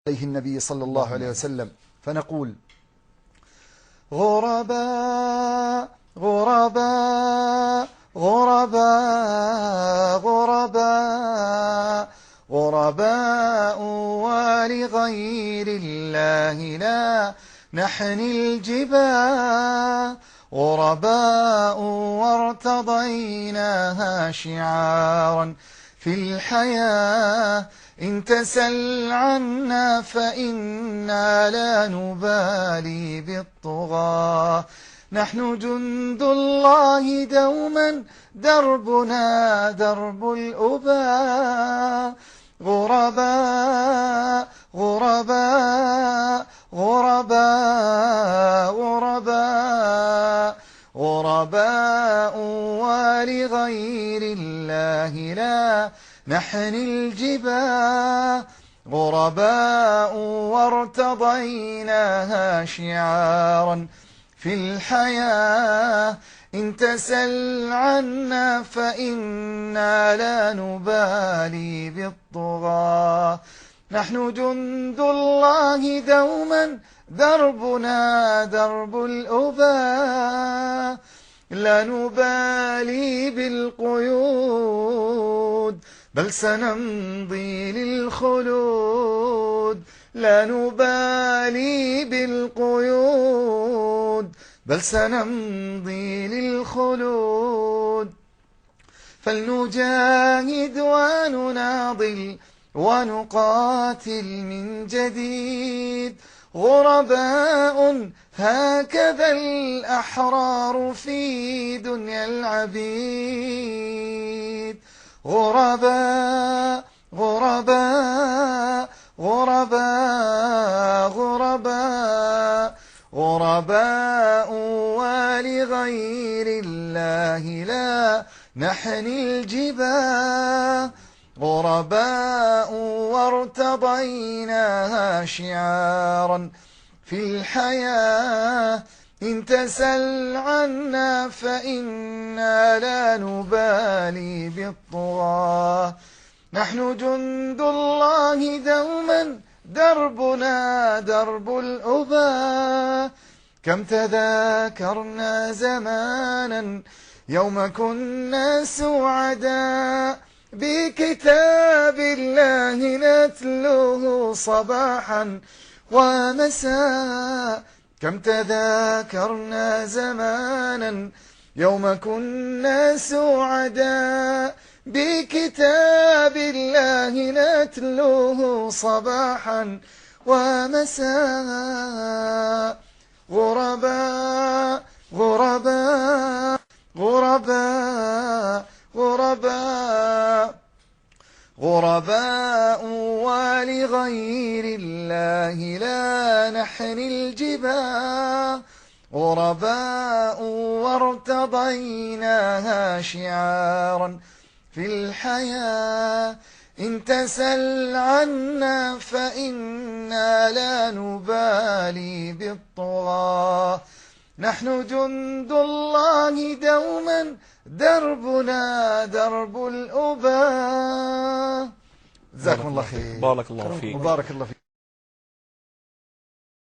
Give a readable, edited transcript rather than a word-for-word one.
عليه النبي صلى الله عليه وسلم، فنقول: غرباء غرباء غرباء غرباء غرباء ولغير الله لا نحني الجباه، غرباء وارتضيناها شعارا في الحياة، إن تسل عنا فإنا لا نبالي بالطغاة، نحن جند الله دوما دربنا درب الأباء، غرباء غرباء غرباء غرباء غرباء ولغير الله لا نحني الجباه، غرباء وارتضيناها شعارا في الحياة، إن تسل عنا فإنا لا نبالي بالطغاة، نحن جند الله دوما دربنا درب الأباء، لا نبالي بالقيود بل سنمضي للخلود، لا نبالي بالقيود بل سنمضي للخلود، فلنجاهد ونناضل ونقاتل من جديد، غرباء هكذا الأحرار في دنيا العبيد، غرباء غرباء غرباء غرباء غرباء ولغير الله لا نحني الجباه، غرباء وارتضيناها شعارا في الحياة، إن تسل عنا فإنا لا نبالي بالطغاة، نحن جند الله دوما دربنا درب الأباء، كم تذاكرنا زمانا يوم كنا سعداء، بكتاب الله نتلوه صباحا ومساء، كم تذاكرنا زمانا يوم كنا سعداء، بكتاب الله نتلوه صباحا ومساء، غرباء غرباء غرباء غرباء غرباء ولغير الله لا نحني الجباه، غرباء وارتضيناها شعارا في الحياة، إن تسل عنا فإنا لا نبالي بالطغاة، نحن جند الله دوما دربنا درب الأباء. جزاكم الله خير. بارك الله فيك. بارك الله فيك.